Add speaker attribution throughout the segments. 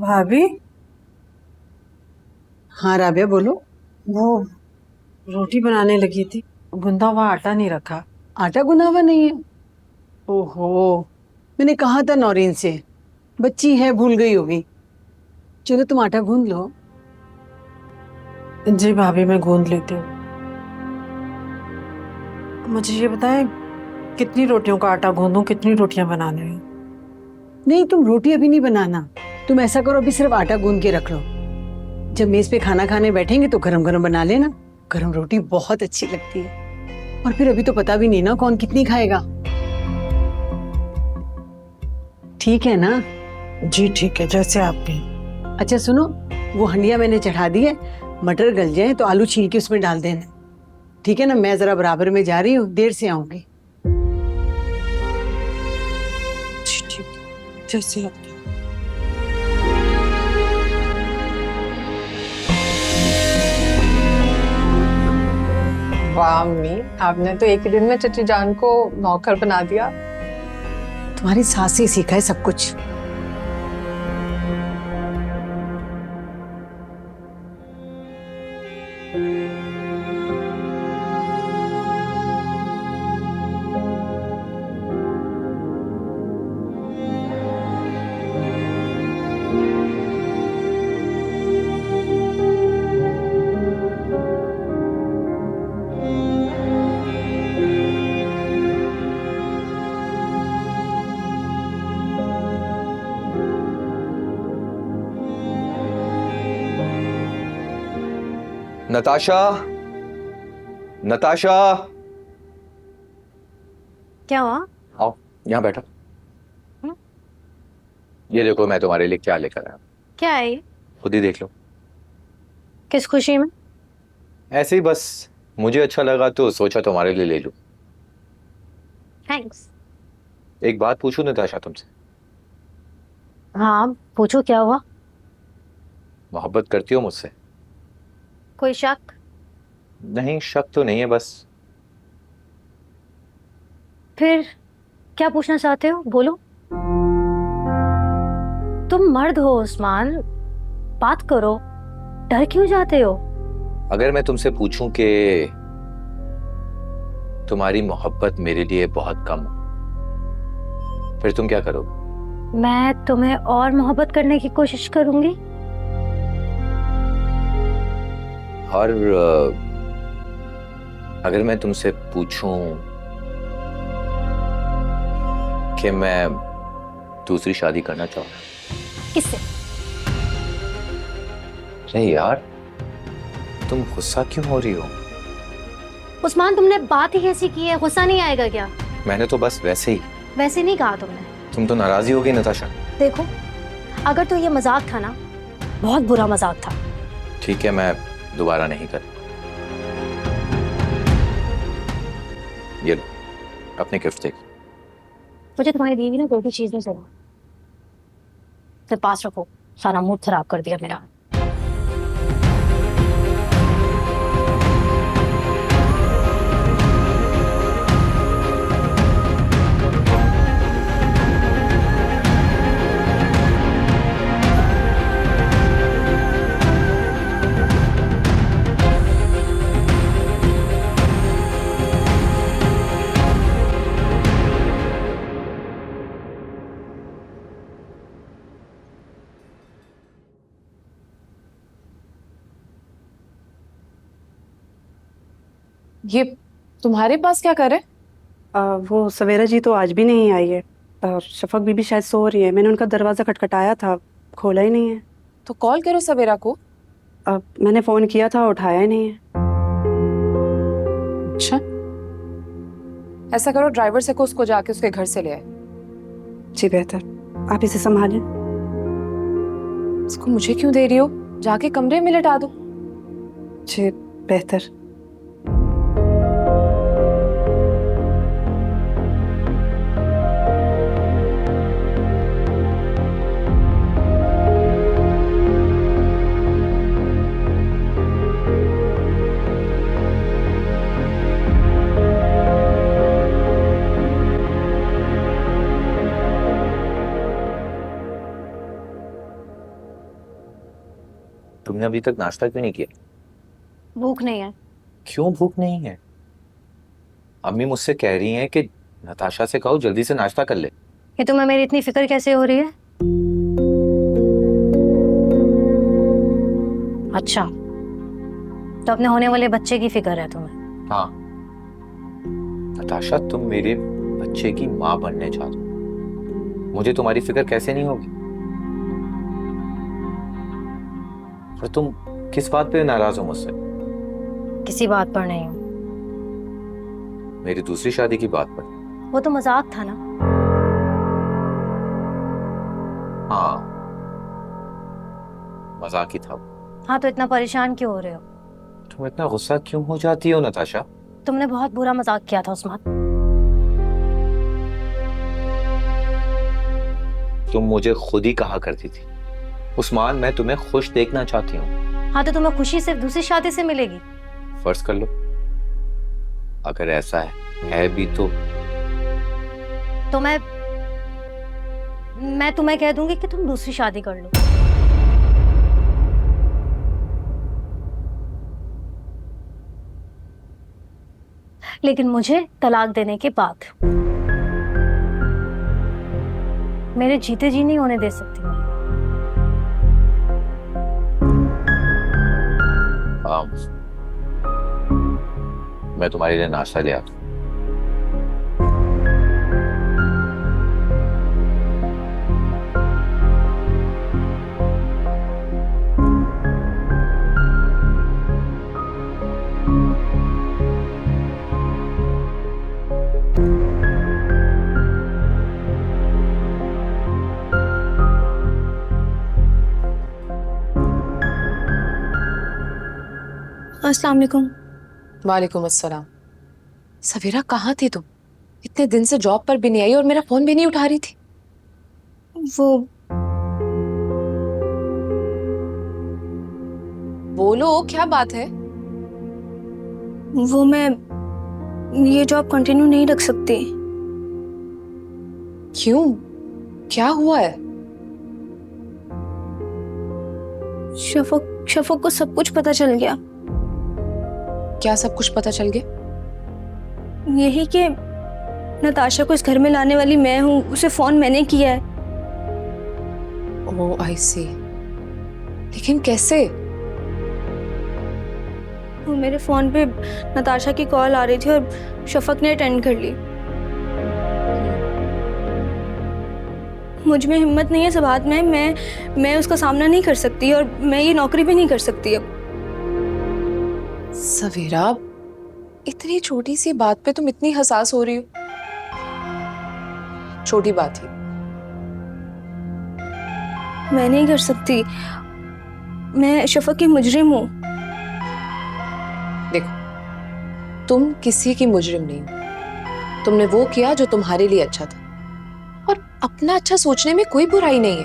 Speaker 1: भाभी।
Speaker 2: हाँ राबिया बोलो।
Speaker 1: वो रोटी बनाने लगी थी, गूंदा हुआ आटा नहीं रखा।
Speaker 2: आटा गुना हुआ नहीं है? ओहो, मैंने कहा था नौरीन से, बच्ची है भूल गई होगी। चलो तुम आटा गूंद लो।
Speaker 1: जी भाभी, मैं गूंद लेती हूँ। मुझे ये बताएं, कितनी रोटियों का आटा गूंदूं, कितनी रोटियां बनाने हैं?
Speaker 2: नहीं तुम रोटी अभी नहीं बनाना, तुम ऐसा करो अभी सिर्फ आटा गूंद के रख लो। जब मेज पे खाना खाने बैठेंगे तो गरम गरम बना लेना। गरम रोटी बहुत अच्छी लगती है। और फिर अभी तो पता भी नहीं ना कौन कितनी खाएगा। ठीक है ना?
Speaker 1: जी ठीक है, जैसे आप भी।
Speaker 2: अच्छा सुनो, वो हंडिया मैंने चढ़ा दी है, मटर गल जाए तो आलू छील के उसमें डाल देना। ठीक है ना? मैं जरा बराबर में जा रही हूँ, देर से आऊंगी।
Speaker 1: जी ठीक है, जैसे आप भी।
Speaker 3: वाह अम्मी, आपने तो एक ही दिन में चची जान को नौकर बना दिया।
Speaker 2: तुम्हारी सास से सीखा है सब कुछ।
Speaker 4: नताशा, नताशा,
Speaker 5: क्या हुआ?
Speaker 4: आओ यहाँ बैठो। ये देखो मैं तुम्हारे लिए क्या लेकर आया।
Speaker 5: क्या है ये?
Speaker 4: खुद ही देख लो।
Speaker 5: किस खुशी में?
Speaker 4: ऐसे ही बस, मुझे अच्छा लगा तो सोचा तुम्हारे लिए ले लूं।
Speaker 5: थैंक्स।
Speaker 4: एक बात पूछूं नताशा तुमसे?
Speaker 5: हाँ पूछो, क्या हुआ?
Speaker 4: मोहब्बत करती हो मुझसे?
Speaker 5: कोई शक?
Speaker 4: नहीं, शक तो नहीं है, बस
Speaker 5: फिर क्या पूछना चाहते हो, बोलो। तुम मर्द हो उस्मान, बात करो, डर क्यों जाते हो?
Speaker 4: अगर मैं तुमसे पूछूं कि तुम्हारी मोहब्बत मेरे लिए बहुत कम हो, फिर तुम क्या करोगे?
Speaker 5: मैं तुम्हें और मोहब्बत करने की कोशिश करूंगी।
Speaker 4: और अगर मैं तुमसे पूछूं कि मैं दूसरी शादी करना चाहूँ?
Speaker 5: किससे?
Speaker 4: नहीं यार, तुम गुस्सा क्यों हो रही हो?
Speaker 5: उस्मान तुमने बात ही ऐसी की है, गुस्सा नहीं आएगा क्या?
Speaker 4: मैंने तो बस वैसे ही।
Speaker 5: वैसे नहीं कहा तुमने।
Speaker 4: तुम तो नाराजी हो गई नताशा।
Speaker 5: देखो, अगर तो ये मजाक था ना, बहुत बुरा मजाक था।
Speaker 4: ठीक है, मैं दोबारा नहीं कर। ये लो, अपने गिफ्ट देख।
Speaker 5: मुझे तुम्हारी दी हुई ना कोई भी चीज नहीं चाहिए। तो पास रखो, सारा मूड खराब कर दिया मेरा।
Speaker 6: ये तुम्हारे पास क्या करे?
Speaker 7: वो सवेरा जी तो आज भी नहीं आई है, और शफक बीबी शायद सो रही है। मैंने उनका दरवाज़ा खटखटाया था, खोला ही नहीं है।
Speaker 6: तो कॉल करो सवेरा को।
Speaker 7: मैंने फ़ोन किया था, उठाया ही नहीं है।
Speaker 6: अच्छा, ऐसा करो ड्राइवर से को उसको जाके उसके घर से ले आए।
Speaker 7: जी बेहतर, आप इसे संभालें।
Speaker 6: इसको मुझे क्यों दे रही हो? जाके कमरे में लिटा दो।
Speaker 7: जी बेहतर।
Speaker 4: तुमने अभी तक नाश्ता क्यों नहीं किया?
Speaker 5: भूख नहीं है।
Speaker 4: क्यों भूख नहीं है? अम्मी मुझसे कह रही हैं कि नताशा से कहो जल्दी से नाश्ता कर ले।
Speaker 5: कि तुम्हें मेरी इतनी फिक्र कैसे हो रही है? अच्छा, तो अपने होने वाले बच्चे की फिक्र है तुम्हें?
Speaker 4: हाँ नताशा, तुम मेरे बच्चे की माँ बनने चाहते हो, मुझे तुम्हारी फिक्र कैसे नहीं होगी? और तुम किस बात पे नाराज हो मुझसे?
Speaker 5: किसी बात पर नहीं हूँ।
Speaker 4: मेरी दूसरी शादी की बात पर।
Speaker 5: वो तो मजाक था ना।
Speaker 4: हाँ मजाक ही था।
Speaker 5: हाँ, तो इतना परेशान क्यों हो रहे हो?
Speaker 4: तुम इतना गुस्सा क्यों हो जाती हो नताशा?
Speaker 5: तुमने बहुत बुरा मजाक किया था उस्मान।
Speaker 4: तुम मुझे खुद ही कहा करती थी, उस्मान मैं तुम्हें खुश देखना चाहती हूँ।
Speaker 5: हाँ, तो तुम्हें खुशी सिर्फ दूसरी शादी से मिलेगी?
Speaker 4: फर्ज कर लो, अगर ऐसा है भी तो
Speaker 5: मैं तुम्हें कह दूंगी कि तुम दूसरी शादी कर लो। लेकिन मुझे तलाक देने के बाद। मेरे जीते जी नहीं होने दे सकती मैं।
Speaker 4: मैं तुम्हारे लिए नाश्ता ले आता हूं।
Speaker 8: अस्सलाम वालेकुम।
Speaker 6: वालेकुम अस्सलाम। सवेरा कहाँ थी तुम? इतने दिन से जॉब पर भी नहीं आई और मेरा फोन भी नहीं उठा रही थी।
Speaker 8: वो
Speaker 6: बोलो क्या बात है?
Speaker 8: मैं ये जॉब कंटिन्यू नहीं रख सकती।
Speaker 6: क्यों? क्या हुआ है?
Speaker 8: शफक को सब कुछ पता चल गया।
Speaker 6: क्या सब कुछ पता चल गया?
Speaker 8: यही कि नताशा को इस घर में लाने वाली मैं हूँ, उसे फोन मैंने किया है।
Speaker 6: ओह आई सी। लेकिन कैसे?
Speaker 8: वो मेरे फोन पे नताशा की कॉल आ रही थी और शफक ने अटेंड कर ली। मुझ में हिम्मत नहीं है सबात में, मैं उसका सामना नहीं कर सकती और मैं ये नौकरी भी नहीं कर सकती अब।
Speaker 6: सवेरा, इतनी छोटी सी बात पे तुम इतनी हसास हो रही हो? छोटी बात ही।
Speaker 8: मैं नहीं कर सकती, मैं शफक की मुजरिम हूँ।
Speaker 6: देखो, तुम किसी की मुजरिम नहीं हो। तुमने वो किया जो तुम्हारे लिए अच्छा था और अपना अच्छा सोचने में कोई बुराई नहीं है।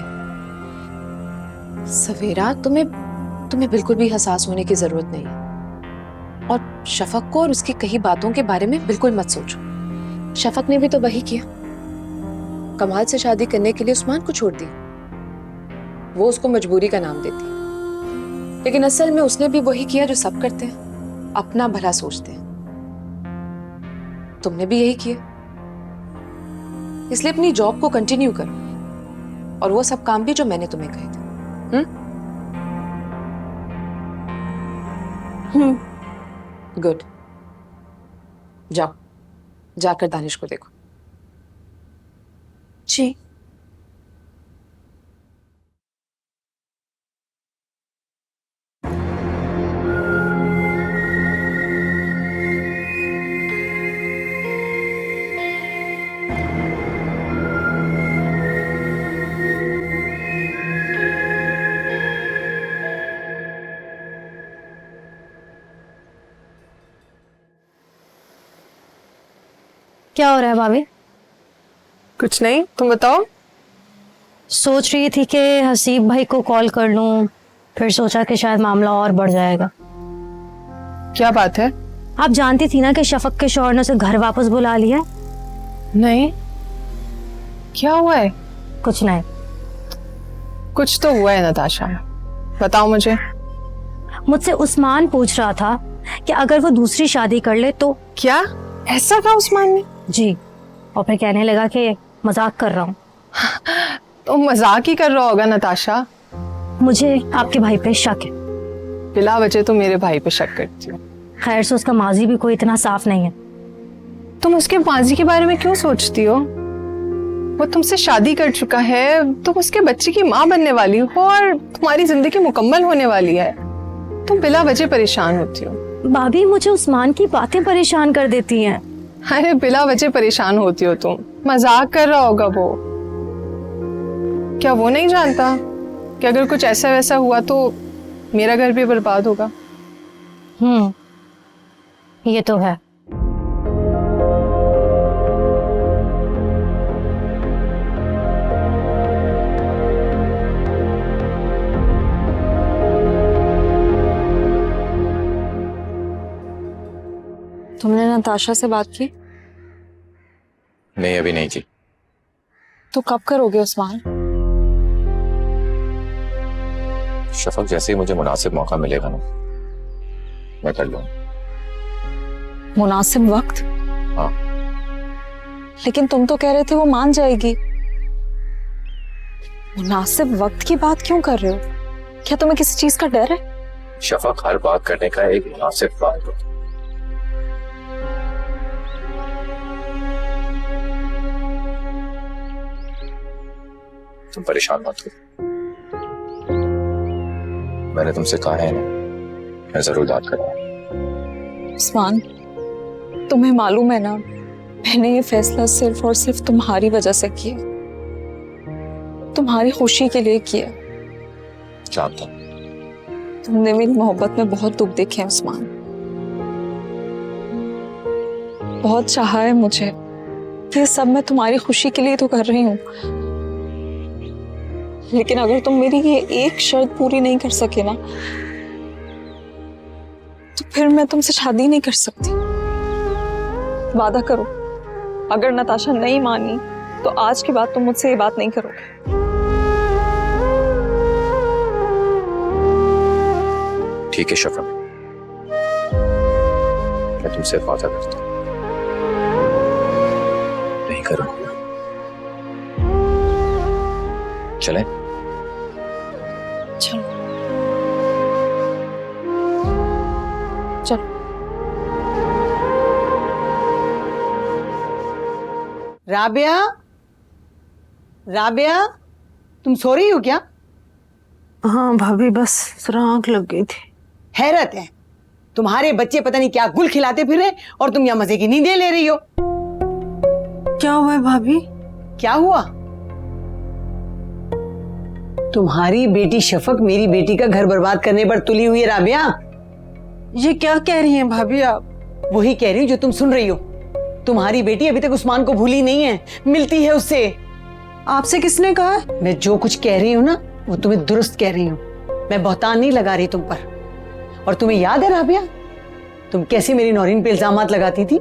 Speaker 6: सवेरा, तुम्हें बिल्कुल भी हसास होने की जरूरत नहीं है और शफक को और उसकी कही बातों के बारे में बिल्कुल मत सोचो। शफक ने भी तो वही किया, कमाल से शादी करने के लिए उस्मान को छोड़ दिया। वो उसको मजबूरी का नाम देती, लेकिन असल में उसने भी वही किया जो सब करते हैं, अपना भला सोचते हैं। तुमने भी यही किया, इसलिए अपनी जॉब को कंटिन्यू करो और वो सब काम भी जो मैंने तुम्हें कहे थे। गुड। जाओ, जाकर दानिश को देखो।
Speaker 8: जी।
Speaker 5: क्या हो रहा है भाभी?
Speaker 3: कुछ नहीं, तुम बताओ।
Speaker 5: सोच रही थी कि हसीब भाई को कॉल कर लूं, फिर सोचा कि शायद मामला और बढ़ जाएगा।
Speaker 3: क्या बात है?
Speaker 5: आप जानती थी ना कि शफक के शौहर ने उसे घर वापस बुला लिया।
Speaker 3: नहीं, क्या हुआ है?
Speaker 5: कुछ नहीं।
Speaker 3: कुछ तो हुआ है नताशा, बताओ मुझे।
Speaker 5: मुझसे उस्मान पूछ रहा था कि अगर वो दूसरी शादी कर ले तो।
Speaker 3: क्या ऐसा कहा उस्मान ने?
Speaker 5: जी, और फिर कहने लगा कि मजाक कर रहा हूँ।
Speaker 3: तो मजाक ही कर रहा होगा नताशा।
Speaker 5: मुझे आपके भाई पे शक है।
Speaker 3: बिला वजह तो मेरे भाई पे शक करती हूँ।
Speaker 5: खैर से उसका माजी भी कोई इतना साफ नहीं है।
Speaker 3: तुम उसके माजी के बारे में क्यों सोचती हो? वो तुमसे शादी कर चुका है, तुम उसके बच्चे की माँ बनने वाली हो और तुम्हारी जिंदगी मुकम्मल होने वाली है। तुम बिला वजह परेशान होती हो।
Speaker 5: भाभी, मुझे उस्मान की बातें परेशान कर देती हैं।
Speaker 3: अरे बिला वजह परेशान होती हो तुम। मजाक कर रहा होगा वो। क्या वो नहीं जानता कि अगर कुछ ऐसा वैसा हुआ तो मेरा घर भी बर्बाद होगा?
Speaker 5: ये तो है।
Speaker 6: तुमने नताशा से बात की?
Speaker 4: नहीं, अभी नहीं की।
Speaker 6: तो कब करोगे उस्मान?
Speaker 4: शफक, जैसे ही मुझे मुनासिब मौका मिलेगा ना, मैं कर लूंगा।
Speaker 6: मुनासिब वक्त?
Speaker 4: हाँ।
Speaker 6: लेकिन तुम तो कह रहे थे वो मान जाएगी। मुनासिब वक्त की बात क्यों कर रहे हो? क्या तुम्हें किसी चीज का डर है?
Speaker 4: शफक, हर बात करने का एक मुनासिब वक्त होता है। तुम परेशान मत हो, मैंने तुमसे कहा है ना, मैं जरूर बात करूंगा।
Speaker 6: उस्मान, तुम्हें मालूम है ना, मैंने ये फैसला सिर्फ और सिर्फ तुम्हारी वजह से किया, तुम्हारी खुशी के लिए किया।
Speaker 4: जानता हूं।
Speaker 6: तुमने मेरी मोहब्बत में बहुत दुख देखे हैं उस्मान, बहुत चाहा है मुझे। ये सब मैं तुम्हारी खुशी के लिए तो कर रही हूँ, लेकिन अगर तुम मेरी ये एक शर्त पूरी नहीं कर सके ना, तो फिर मैं तुमसे शादी नहीं कर सकती। वादा करो, अगर नताशा नहीं मानी तो आज के बाद तुम मुझसे ये बात नहीं करोगे।
Speaker 4: ठीक है शफक, मैं तुमसे वादा करता हूं, नहीं करूंगा। चलें?
Speaker 6: चलो चलो।
Speaker 2: राबिया, राबिया, तुम सो रही हो क्या?
Speaker 1: हाँ भाभी, बस जरा आंख लग गई थी।
Speaker 2: हैरत है, तुम्हारे बच्चे पता नहीं क्या गुल खिलाते फिर रहे और तुम यहाँ मजे की नींदें ले रही हो।
Speaker 1: क्या हुआ है भाभी?
Speaker 2: क्या हुआ? तुम्हारी बेटी शफक मेरी बेटी का घर बर्बाद करने पर तुली हुई है। राबिया,
Speaker 1: ये क्या कह रही हैं भाभी आप?
Speaker 2: वही कह रही हूँ जो तुम सुन रही हो। तुम्हारी बेटी अभी तक उस्मान को भूली नहीं है, मिलती है उससे।
Speaker 1: आपसे किसने कहा है?
Speaker 2: मैं जो कुछ कह रही हूँ ना, वो तुम्हें दुरुस्त कह रही हूँ। मैं बहतान नहीं लगा रही तुम पर। और तुम्हें याद है राबिया, तुम कैसे मेरी नौरीन पे इल्जामात लगाती थी?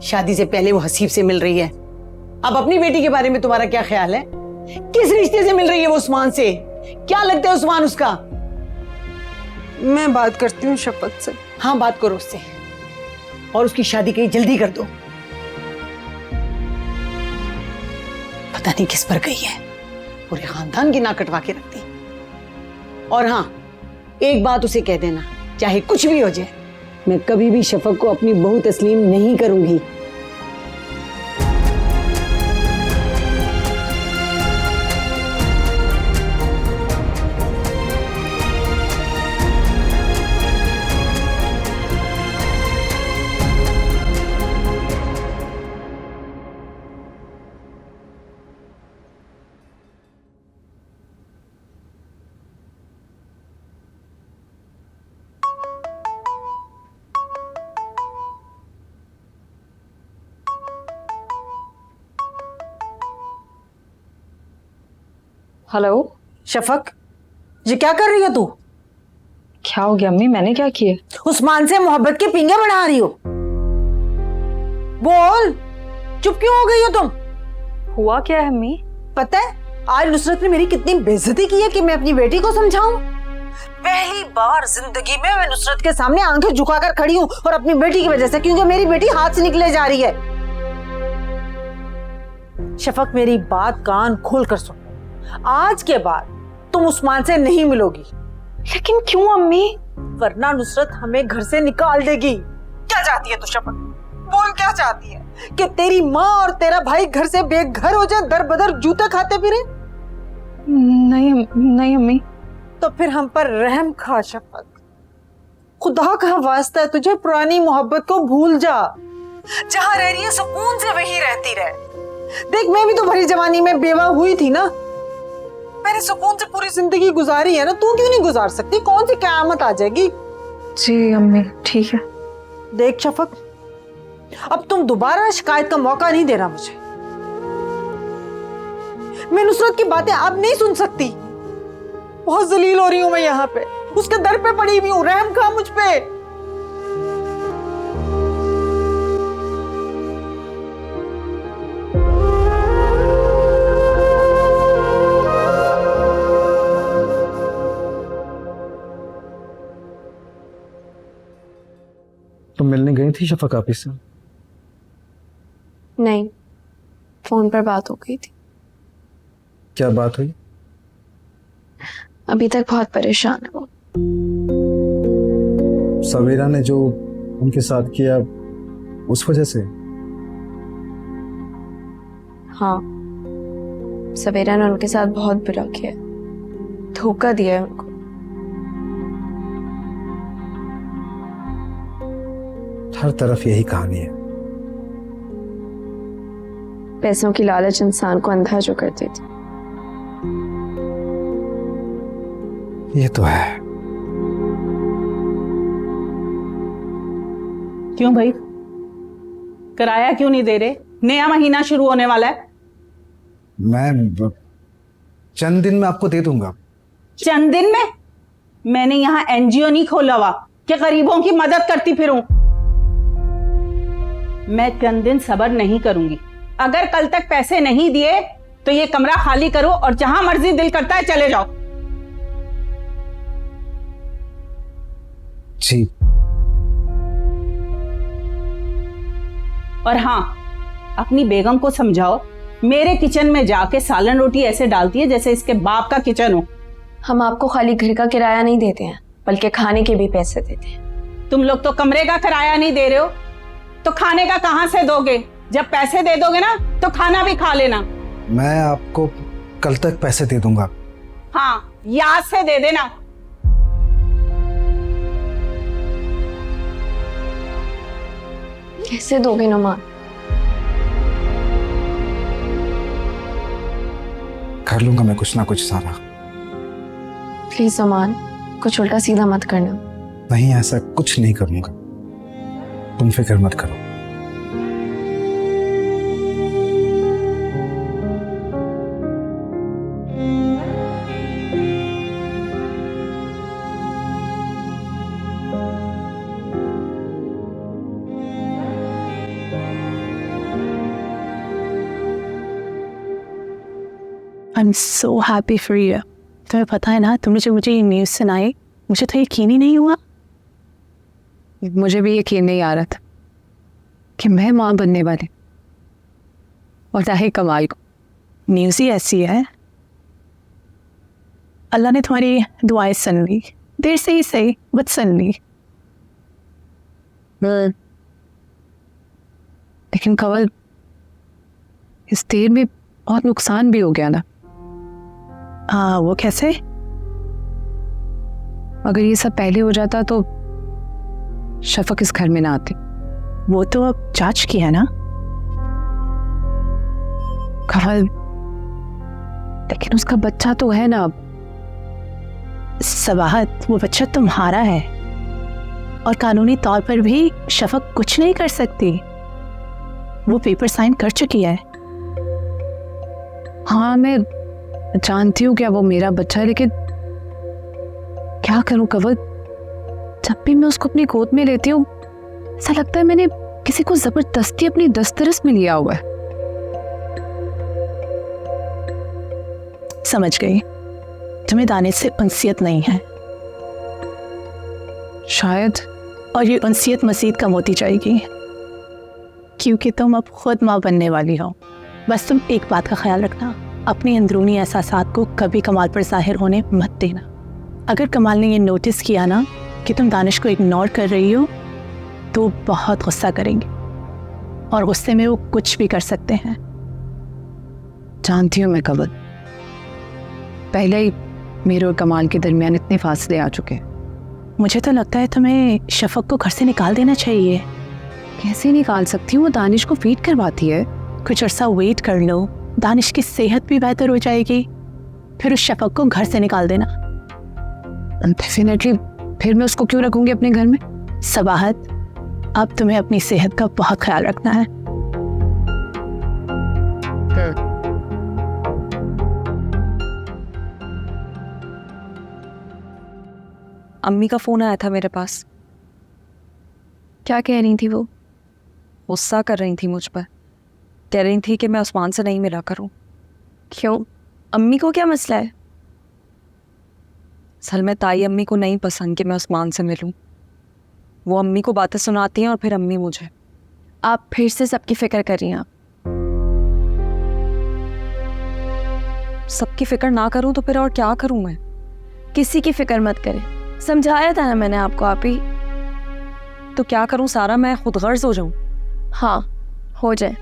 Speaker 2: शादी से पहले वो हसीब से मिल रही है। अब अपनी बेटी के बारे में तुम्हारा क्या ख्याल है? किस रिश्ते से मिल रही है वो उस्मान से? क्या लगता है उस्मान उसका?
Speaker 1: मैं बात करती हूँ शफक से।
Speaker 2: हाँ, बात करो उससे और उसकी शादी कहीं जल्दी कर दो। पता नहीं किस पर गई है, पूरे खानदान की नाक कटवा के रखती। और हाँ, एक बात उसे कह देना, चाहे कुछ भी हो जाए, मैं कभी भी शफक को अपनी बहू तस्लीम नहीं करूंगी।
Speaker 6: हेलो
Speaker 1: शफक, ये क्या कर रही है तू?
Speaker 6: क्या हो गया अम्मी? मैंने क्या किया?
Speaker 1: उस्मान से मोहब्बत के पिंगे बना रही हो। बोल, चुप क्यों हो गई हो तुम?
Speaker 6: हुआ क्या है अम्मी?
Speaker 1: पता है आज नुसरत ने मेरी कितनी बेइज्जती की है कि मैं अपनी बेटी को समझाऊं। पहली बार जिंदगी में मैं नुसरत के सामने आंखें झुकाकर खड़ी हूँ, और अपनी बेटी की वजह से, क्योंकि मेरी बेटी हाथ से निकले जा रही है। शफक, मेरी बात कान खोल कर सुन, आज के बाद तुम उस्मान से नहीं मिलोगी।
Speaker 3: लेकिन क्यों अम्मी?
Speaker 1: वरना नुसरत हमें घर से निकाल देगी। क्या चाहती है तू शफक? बोल, क्या चाहती है? कि तेरी माँ और तेरा भाई घर से बेघर हो जाए, दर बदर जूते खाते फिरे?
Speaker 3: नहीं नहीं अम्मी।
Speaker 1: तो फिर हम पर रहम खा शफक। खुदा का वास्ता है, तुझे पुरानी मोहब्बत को भूल जा। जहां रह रही है सुकून से वहीं रहती रहे। देख, मैं भी तो भरी जवानी में बेवा हुई थी ना, मैंने सुकून से पूरी जिंदगी गुजारी है ना, तू क्यों नहीं गुजार सकती? कौन सी क़यामत आ जाएगी?
Speaker 3: जी अम्मी, ठीक है।
Speaker 1: देख शफक, अब तुम दोबारा शिकायत का मौका नहीं देना मुझे। मैं नुसरत की बातें अब नहीं सुन सकती। बहुत जलील हो रही हूं मैं यहाँ पे, उसके दर पे पड़ी हुई हूँ। रहम खा मुझ पे।
Speaker 9: तुम मिलने गई थी शफक आपी से?
Speaker 6: नहीं, फोन पर बात हो गई थी।
Speaker 9: क्या बात हुई?
Speaker 6: अभी तक बहुत परेशान है वो।
Speaker 9: सवेरा ने जो उनके साथ किया, उस वजह से?
Speaker 6: हाँ, सवेरा ने उनके साथ बहुत बुरा किया, धोखा दिया है उनको।
Speaker 9: हर तरफ यही कहानी है।
Speaker 6: पैसों की लालच इंसान को अंधा जो कर देती।
Speaker 9: ये तो है।
Speaker 10: क्यों भाई, किराया क्यों नहीं दे रहे? नया महीना शुरू होने वाला है।
Speaker 9: मैं चंद दिन में आपको दे दूंगा।
Speaker 10: चंद दिन में? मैंने यहाँ एनजीओ नहीं खोला हुआ कि गरीबों की मदद करती फिरूं। मैं चंद दिन सब्र नहीं करूंगी। अगर कल तक पैसे नहीं दिए तो ये कमरा खाली करो और जहां मर्जी दिल करता है चले जाओ।
Speaker 9: जी।
Speaker 10: और हाँ, अपनी बेगम को समझाओ, मेरे किचन में जाके सालन रोटी ऐसे डालती है जैसे इसके बाप का किचन हो।
Speaker 6: हम आपको खाली घर का किराया नहीं देते हैं, बल्कि खाने के भी पैसे देते हैं।
Speaker 10: तुम लोग तो कमरे का किराया नहीं दे रहे हो, तो खाने का कहां से दोगे? जब पैसे दे दोगे ना तो खाना भी खा लेना।
Speaker 9: मैं आपको कल तक पैसे दे दूंगा।
Speaker 10: हाँ, याद से दे देना।
Speaker 6: कैसे दोगे नुमान?
Speaker 9: कर लूंगा मैं कुछ ना कुछ सारा।
Speaker 6: प्लीज नुमान, कुछ उल्टा सीधा मत करना।
Speaker 9: नहीं, ऐसा कुछ नहीं करूंगा, तुम फिक्र मत करो।
Speaker 10: I'm so happy for you. तुम्हें पता है ना, तुमने जब मुझे ये न्यूज़ सुनाई, मुझे तो यकीन ही नहीं हुआ।
Speaker 3: मुझे भी यकीन नहीं आ रहा था कि मैं माँ बनने वाली, और चाहे कमाल को।
Speaker 10: न्यूज़ ही ऐसी है। अल्लाह ने तुम्हारी दुआएं सुन ली, देर से ही सही बट सुन ली।
Speaker 3: लेकिन कवल, इस देर में बहुत नुकसान भी हो गया ना।
Speaker 10: हाँ, वो कैसे?
Speaker 3: अगर ये सब पहले हो जाता तो शफक इस घर में ना आती।
Speaker 10: वो तो अब जांच की है ना।
Speaker 3: कवल, लेकिन उसका बच्चा तो है ना अब।
Speaker 10: सबाहत, वो बच्चा तुम्हारा है और कानूनी तौर पर भी शफक कुछ नहीं कर सकती। वो पेपर साइन कर चुकी है।
Speaker 3: हाँ, मैं जानती हूँ क्या वो मेरा बच्चा है, लेकिन क्या करूँ कवल, जब भी मैं उसको अपनी गोद में लेती हूँ ऐसा लगता है मैंने किसी को जबरदस्ती अपनी दस्तरस में लिया हुआ है।
Speaker 10: समझ गई, तुम्हें दानिश से उनसियत नहीं है।
Speaker 3: शायद।
Speaker 10: और ये उनसियत मज़ीद कम होती जाएगी क्योंकि तुम अब खुद माँ बनने वाली हो। बस तुम एक बात का ख्याल रखना, अपने अंदरूनी एहसासात को कभी कमाल पर जाहिर होने मत देना। अगर कमाल ने ये नोटिस किया ना कि तुम दानिश को इग्नोर कर रही हो तो बहुत गुस्सा करेंगे और गुस्से में वो कुछ भी कर सकते हैं।
Speaker 11: जानती हूँ मैं कवल, पहले ही मेरे और कमाल के दरमियान इतने फासले आ चुके हैं।
Speaker 10: मुझे तो लगता है तुम्हें शफक को घर से निकाल देना चाहिए।
Speaker 11: कैसे निकाल सकती हूँ? वो दानिश को फीड करवाती है।
Speaker 10: कुछ अर्सा वेट कर लो, दानिश की सेहत भी बेहतर हो जाएगी, फिर उस शफक को घर से निकाल देना।
Speaker 11: डेफिनेटली, फिर मैं उसको क्यों रखूंगी अपने घर में?
Speaker 10: सबाहत, अब तुम्हें अपनी सेहत का बहुत ख्याल रखना है।
Speaker 12: अम्मी का फोन आया था मेरे पास।
Speaker 8: क्या कह रही थी वो?
Speaker 12: गुस्सा कर रही थी मुझ पर। कह रही थी कि मैं उस्मान से नहीं मिला करूं।
Speaker 8: क्यों? अम्मी को क्या मसला है?
Speaker 12: असल में ताई अम्मी को नहीं पसंद कि मैं उस्मान से मिलूं। वो अम्मी को बातें सुनाती हैं और फिर अम्मी मुझे।
Speaker 8: आप फिर से सबकी फिक्र कर रही हैं।
Speaker 12: सबकी फिक्र ना करूं तो फिर और क्या करूं मैं?
Speaker 8: किसी की फिक्र मत करें, समझाया था ना मैंने आपको। आप ही
Speaker 12: तो क्या करूं सारा, मैं खुद गर्ज हो जाऊं?
Speaker 8: हाँ, हो जाए।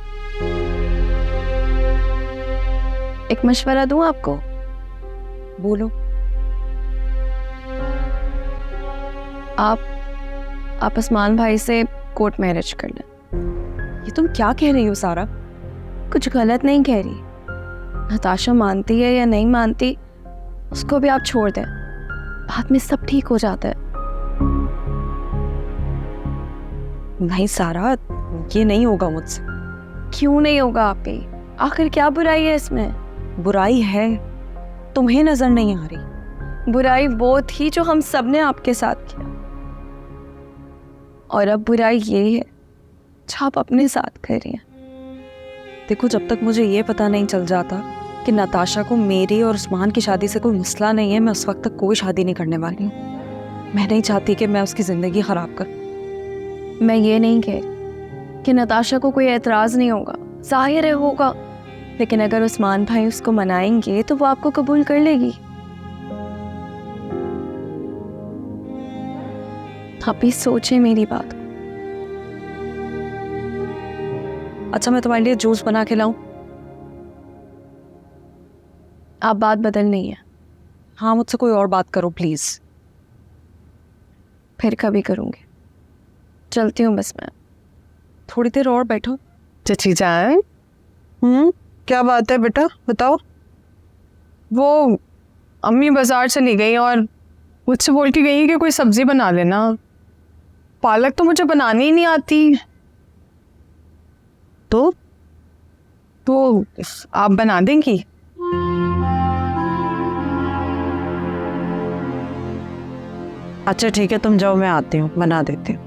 Speaker 8: एक मशवरा दूं आपको?
Speaker 12: बोलो।
Speaker 8: आप उस्मान भाई से कोर्ट मैरिज कर लें।
Speaker 12: ये तुम क्या कह रही हो सारा?
Speaker 8: कुछ गलत नहीं कह रही। नताशा मानती है या नहीं मानती, उसको भी आप छोड़ दें, बाद में सब ठीक हो जाता है।
Speaker 12: नहीं सारा, ये नहीं होगा मुझसे।
Speaker 8: क्यों नहीं होगा? आप ही आखिर क्या बुराई है इसमें?
Speaker 12: बुराई है, तुम्हें नजर नहीं आ रही।
Speaker 8: बुराई वो थी जो हम सब ने आपके साथ किया, और अब बुराई ये है जो आप अपने साथ कर रही हैं।
Speaker 12: देखो, जब तक मुझे ये पता नहीं चल जाता कि नताशा को मेरी और उस्मान की शादी से कोई मसला नहीं है, मैं उस वक्त तक कोई शादी नहीं करने वाली हूँ। मैं नहीं चाहती कि मैं उसकी ज़िंदगी ख़राब करूँ।
Speaker 8: मैं ये नहीं कह रही कि नताशा को कोई एतराज़ नहीं होगा, जाहिर है होगा, लेकिन अगर उस्मान भाई उसको मनाएंगे तो वो आपको कबूल कर लेगी। आप ही सोचें मेरी बात।
Speaker 12: अच्छा, मैं तुम्हारे लिए जूस बना के लाऊं?
Speaker 8: आप बात बदल नहीं है।
Speaker 12: हाँ, मुझसे कोई और बात करो प्लीज़।
Speaker 8: फिर कभी करूँगी। चलती हूँ बस मैं।
Speaker 12: थोड़ी देर और बैठो।
Speaker 3: चची जान,
Speaker 1: क्या बात है बेटा, बताओ।
Speaker 3: वो अम्मी बाजार चली गई और मुझसे बोल के गई कि कोई सब्जी बना लेना। पालक तो मुझे बनानी ही नहीं आती। तो आप बना देंगी?
Speaker 1: अच्छा ठीक है, तुम जाओ, मैं आती हूँ, बना देती हूँ।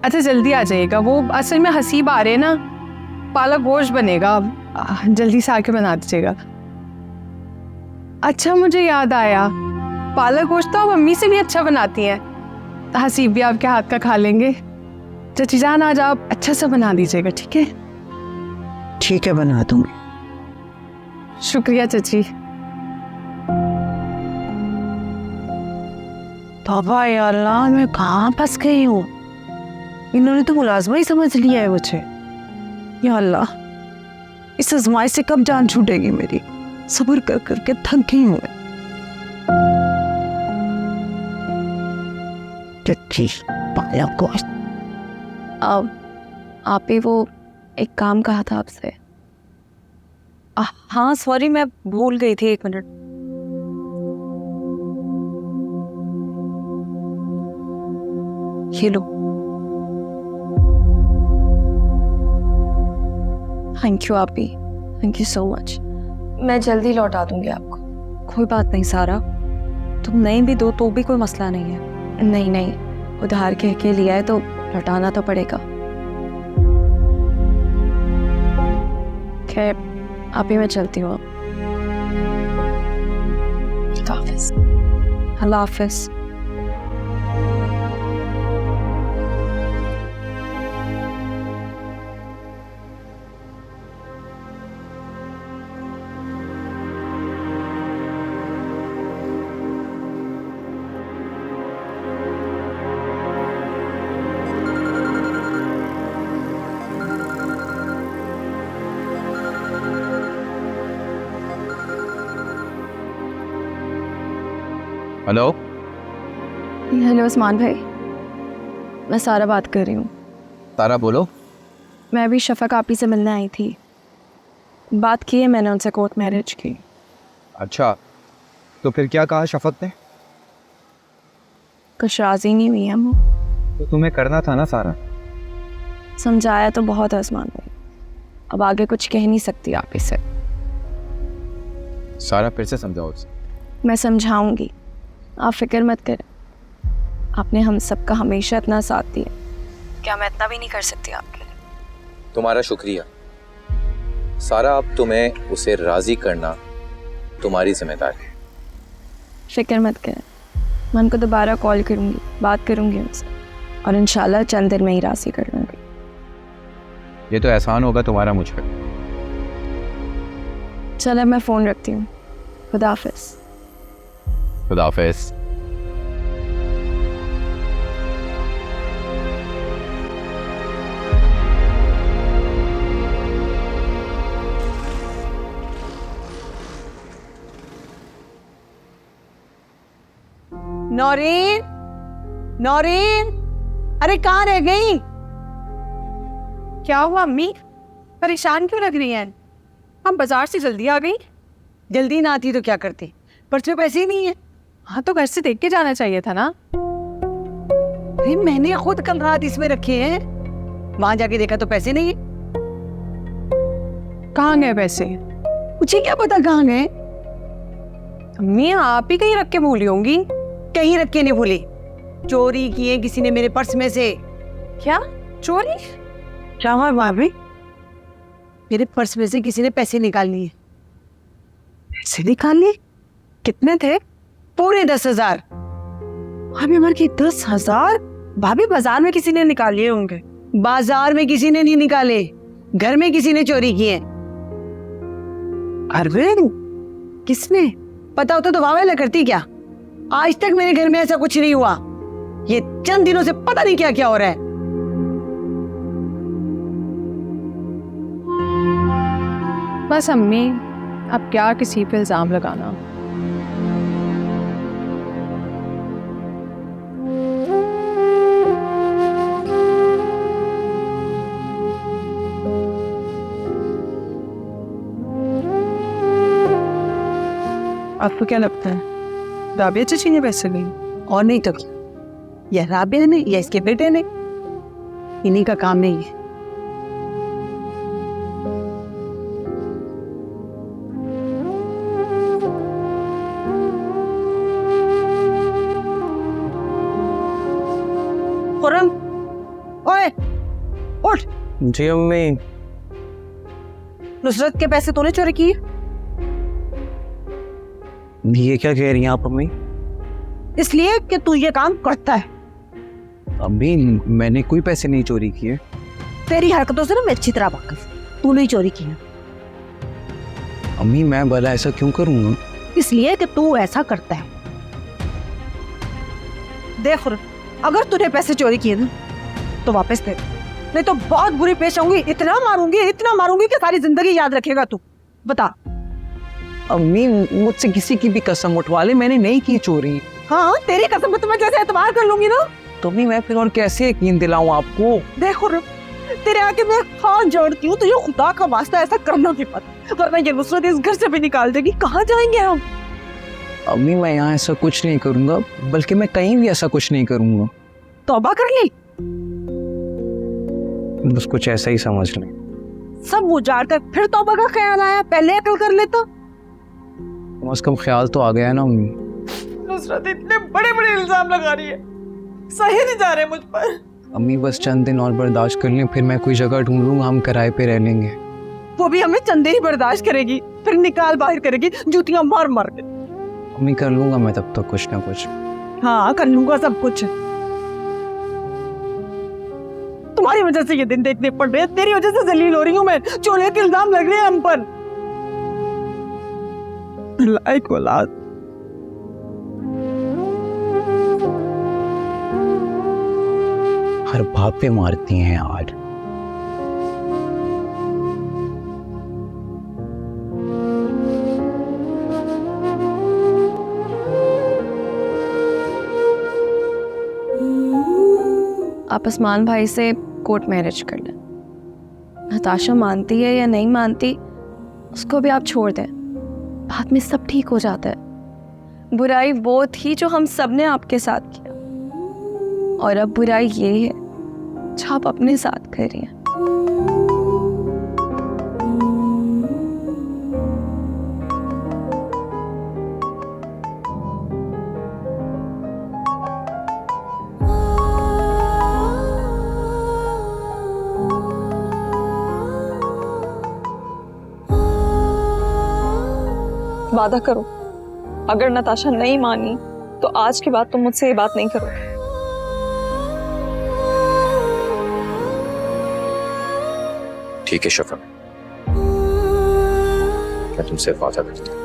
Speaker 3: अच्छा, जल्दी आ जाइएगा। वो असल में हसीब आ रहे ना, पालक गोश्त बनेगा, जल्दी से आके बना दीजिएगा। अच्छा, मुझे याद आया, पालक गोश्त तो आप अम्मी से भी अच्छा बनाती हैं। हसीब भी आपके हाथ का खा लेंगे। चची जान, आज आप अच्छा सा बना दीजिएगा, ठीक है?
Speaker 1: ठीक है, बना दूंगी।
Speaker 3: शुक्रिया चची।
Speaker 1: तौबा या अल्लाह, मैं कहाँ फंस गई हूँ। इन्होंने तो मुलाजमा ही समझ लिया है मुझे। या अल्लाह, इस आजमाइश से कब जान छूटेगी मेरी। सब्र कर करके थक गई हूँ मैं। चची, पालक गोश्त।
Speaker 8: आप ही वो एक काम कहा था आपसे।
Speaker 12: हाँ सॉरी, मैं भूल गई थी। 1 मिनट। ये लो।
Speaker 8: थैंक यू आप ही, थैंक यू सो मच। मैं जल्दी लौटा दूंगी आपको।
Speaker 12: कोई बात नहीं सारा, तुम नहीं भी दो तो भी कोई मसला नहीं है।
Speaker 8: नहीं, उधार कह के लिया है तो लौटाना तो पड़ेगा। खैर, आप ही मैं चलती हूँ।
Speaker 12: अल्लाह हाफिज।
Speaker 4: हेलो।
Speaker 8: हेलो उस्मान भाई, मैं सारा बात कर रही हूँ।
Speaker 4: तारा बोलो।
Speaker 8: मैं अभी शफक आपी से मिलने आई थी, बात की है मैंने उनसे कोर्ट मैरिज की।
Speaker 9: अच्छा, तो फिर क्या कहा शफक ने?
Speaker 8: कुछ राजी नहीं हुई है वो।
Speaker 9: तो तुम्हें करना था ना सारा।
Speaker 8: समझाया तो बहुत है उस्मान भाई, अब आगे कुछ कह नहीं सकती आप इसे।
Speaker 4: सारा फिर से समझाओ उसे।
Speaker 8: मैं समझाऊंगी, आप फिक्र मत करें। आपने हम सबका हमेशा इतना साथ दिया, क्या मैं इतना भी नहीं कर सकती आपके लिए?
Speaker 4: तुम्हारा शुक्रिया सारा। अब तुम्हें उसे राजी करना तुम्हारी जिम्मेदारी है।
Speaker 8: फिक्र मत करें, मैं उनको दोबारा कॉल करूंगी, बात करूंगी उनसे, और इंशाल्लाह चंद देर में ही राजी कर लूंगी।
Speaker 4: ये तो एहसान होगा तुम्हारा मुझ पर।
Speaker 8: चलो मैं फ़ोन रखती हूँ, खुदा हाफिज़।
Speaker 4: खुदा हाफिज़।
Speaker 2: नौरीन, नौरीन, अरे कहाँ रह गई?
Speaker 3: क्या हुआ अम्मी, परेशान क्यों लग रही हैं? हम बाजार से जल्दी आ गई।
Speaker 2: जल्दी ना आती तो क्या करती, पर्स में पैसे ही नहीं है।
Speaker 3: हाँ तो घर से देख के जाना चाहिए था ना।
Speaker 2: अरे मैंने खुद कल रात इसमें रखे हैं, वहां जाके देखा तो पैसे नहीं है।
Speaker 3: कहाँ गए पैसे?
Speaker 2: मुझे क्या पता कहाँ गए।
Speaker 3: अम्मी आप ही कहीं रख के भूली होंगी।
Speaker 2: कहीं रख के नहीं भूली, चोरी किए किसी ने मेरे पर्स में से।
Speaker 3: क्या चोरी?
Speaker 2: क्या हुआ भाभी? मेरे पर्स में से किसी ने पैसे निकाल लिए। पैसे निकाल लिए?
Speaker 3: कितने थे?
Speaker 2: पूरे 10,000।
Speaker 3: अभी मर के 10,000? भाभी बाजार में किसी ने निकाल लिए होंगे।
Speaker 2: बाजार में किसी ने नहीं निकाले, घर में किसी ने चोरी किए।
Speaker 3: अरविंद, किसने?
Speaker 2: पता होता तो वावेला करती क्या? आज तक मेरे घर में ऐसा कुछ नहीं हुआ, ये चंद दिनों से पता नहीं क्या क्या हो रहा है।
Speaker 3: बस अम्मी, अब क्या किसी पे इल्जाम लगाना। आपको क्या लगता है राबिया चाची ने पैसे ली?
Speaker 2: और नहीं तो क्या, या राबिया ने या इसके बेटे ने, इन्हीं का काम नहीं है। खुरम, ओए उठ।
Speaker 9: जी अम्मी।
Speaker 2: नुसरत के पैसे तूने चोरी किए?
Speaker 9: ये क्या कह रही हैं आप अम्मी?
Speaker 2: इसलिए कि तू ये काम करता है।
Speaker 9: अम्मी मैंने कोई पैसे नहीं चोरी किए।
Speaker 2: तेरी हरकतों से ना मैं अच्छी तरह वाकिफ, तूने ही चोरी किया।
Speaker 9: अम्मी मैं भला ऐसा क्यों करूंगा?
Speaker 2: इसलिए कि तू ऐसा करता है। देख अगर तूने पैसे चोरी किए ना तो वापस दे, नहीं तो बहुत बुरी पेश आऊंगी। इतना मारूंगी कि सारी जिंदगी याद रखेगा तू। बता।
Speaker 9: अम्मी मुझसे किसी की भी कसम उठवा ले, मैंने नहीं की चोरी।
Speaker 2: हाँ तेरी कसम पे तो मैं कैसे एतबार कर लूंगी ना।
Speaker 9: तो अम्मी मैं फिर और कैसे यकीन दिलाऊं आपको?
Speaker 2: देखो तेरे आगे मैं हाथ जोड़ती हूँ, तुझे खुदा का वास्ता ऐसा करना नहीं पता, वरना ये नुसरत इस घर से भी निकाल देगी। कहाँ जाएंगे हम?
Speaker 9: अम्मी मैं यहाँ ऐसा कुछ नहीं करूंगा, बल्कि मैं कहीं भी ऐसा कुछ नहीं करूंगा।
Speaker 2: तौबा कर ली?
Speaker 9: बस कुछ ऐसा ही समझ लें।
Speaker 2: सब उजाड़ कर फिर तौबा का ख्याल आया, पहले अकल कर लेता।
Speaker 9: कम से कम ख्याल तो आ गया ना अम्मी।
Speaker 1: नुसरत इतने बड़े बड़े इल्जाम लगा रही है, सही नहीं जा रहे मुझ पर।
Speaker 9: अम्मी बस चंद दिन और बर्दाश्त कर लें, फिर मैं कोई जगह ढूंढ लूंगा, हम किराए पे रह लेंगे।
Speaker 1: वो भी हमें चंदे ही बर्दाश्त करेगी, फिर निकाल बाहर करेगी जूतियां मार मार के।
Speaker 9: अम्मी कर लूंगा मैं तब तक कुछ ना कुछ।
Speaker 1: हाँ कर लूंगा सब कुछ। तुम्हारी वजह से ये दिन देखने पड़ रहे हैं, तेरी वजह से जलील हो रही हूँ मैं। चोरी के इल्जाम लग रहे हैं हम पर। लाइक औलाद।
Speaker 9: हर बाप पे मारती हैं यार।
Speaker 8: आप उस्मान भाई से कोर्ट मैरिज कर लें। नताशा मानती है या नहीं मानती उसको भी आप छोड़ दें, बाद में सब ठीक हो जाता है। बुराई वो थी जो हम सब ने आपके साथ किया, और अब बुराई ये है जो आप अपने साथ कर रही हैं।
Speaker 12: वादा करो, अगर नताशा नहीं मानी तो आज के बाद तुम मुझसे ये बात नहीं करोगे।
Speaker 4: ठीक है शफक, मैं तुमसे वादा करता हूँ।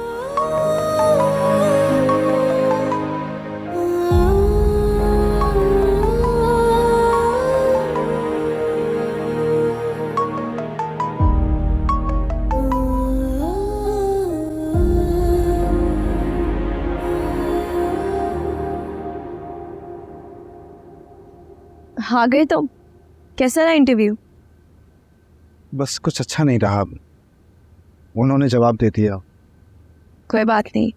Speaker 8: आ गए तो कैसा रहा इंटरव्यू?
Speaker 9: बस कुछ अच्छा नहीं रहा, उन्होंने जवाब दे दिया।
Speaker 8: कोई बात नहीं,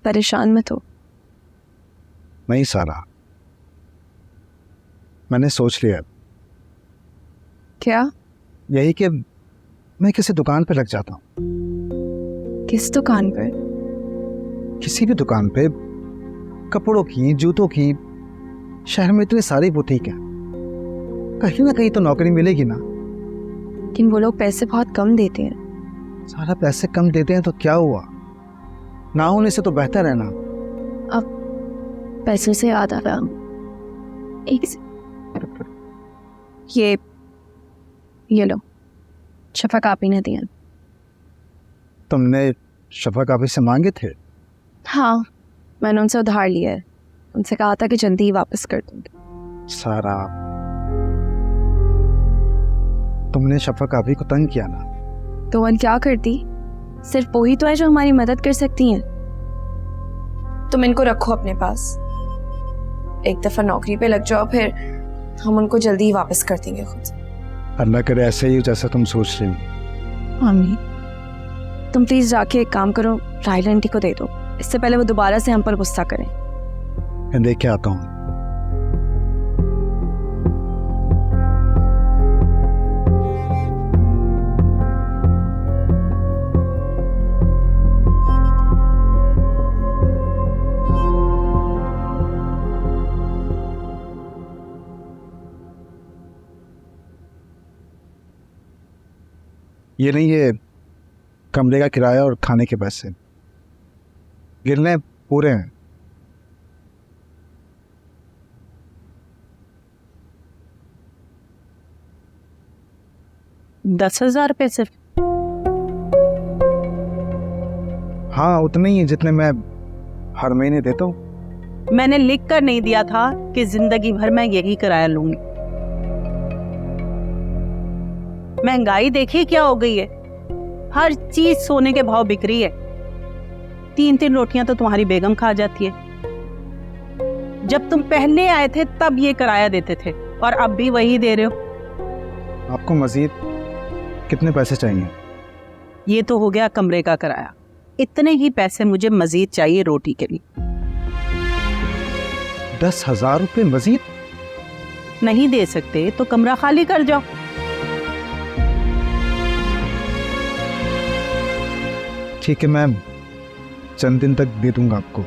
Speaker 8: परेशान मत हो।
Speaker 9: नहीं सारा, मैंने सोच लिया।
Speaker 8: क्या?
Speaker 9: यही कि मैं किसी दुकान पे लग जाता हूँ।
Speaker 8: किस दुकान पर?
Speaker 9: किसी भी दुकान पे, कपड़ों की, जूतों की। शहर में इतनी सारी बुटीक है, कहीं ना कहीं तो नौकरी मिलेगी ना।
Speaker 8: लेकिन वो लोग पैसे बहुत कम देते हैं।
Speaker 9: सारा पैसे कम देते हैं तो क्या हुआ, ना होने से तो बेहतर है ना।
Speaker 8: अब पैसों से याद आ रहा, एक ये लो, शफक आप ही ने दिया।
Speaker 9: तुमने शफक आप से मांगे थे?
Speaker 8: हाँ, मैंने उनसे उधार लिया है, उनसे कहा था कि जल्दी ही वापस कर दूंगी।
Speaker 9: सारा, तुमने शफक आप को तंग किया ना।
Speaker 8: तो वन क्या करती? सिर्फ वही तो है जो हमारी मदद कर सकती हैं। तुम इनको रखो अपने पास, एक दफा नौकरी पे लग जाओ, फिर हम उनको जल्दी ही वापस कर देंगे खुद से।
Speaker 9: अल्लाह करे ऐसे ही जैसा तुम सोच रही हो।
Speaker 8: आमीन। तुम प्लीज जाके एक काम करो, राहिल आंटी को दे दो, इससे पहले वो दोबारा से हम पर गुस्सा करें।
Speaker 9: मैं देख के आता हूँ। ये नहीं, ये कमरे का किराया और खाने के पैसे गिरने पूरे हैं।
Speaker 10: ₹10,000 सिर्फ?
Speaker 9: हाँ, उतने ही जितने मैं हर महीने देता हूँ।
Speaker 10: मैंने लिख कर नहीं दिया था कि जिंदगी भर मैं यही किराया लूंगी। महंगाई देखिए क्या हो गई है, हर चीज सोने के भाव बिक रही है। 3-3 रोटियां तो तुम्हारी बेगम खा जाती है। जब तुम पहले आए थे तब ये किराया देते थे और अब भी वही दे रहे हो।
Speaker 9: आपको मजीद कितने पैसे चाहिए?
Speaker 10: ये तो हो गया कमरे का किराया, इतने ही पैसे मुझे मजीद चाहिए रोटी के लिए।
Speaker 9: 10,000 रुपये मजीद?
Speaker 10: नहीं दे सकते तो कमरा खाली कर जाओ।
Speaker 9: ठीक है, मैं चंद दिन तक दे दूंगा आपको।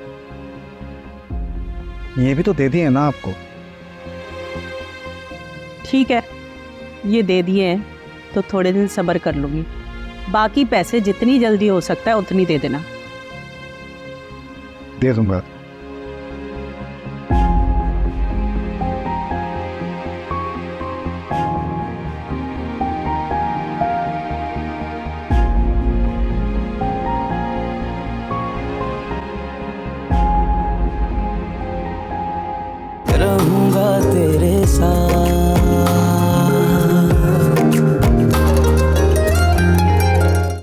Speaker 9: ये भी तो दे दिए ना आपको।
Speaker 10: ठीक है, ये दे दिए हैं तो थोड़े दिन सब्र कर लूंगी, बाकी पैसे जितनी जल्दी हो सकता है उतनी दे देना।
Speaker 9: दे दूंगा।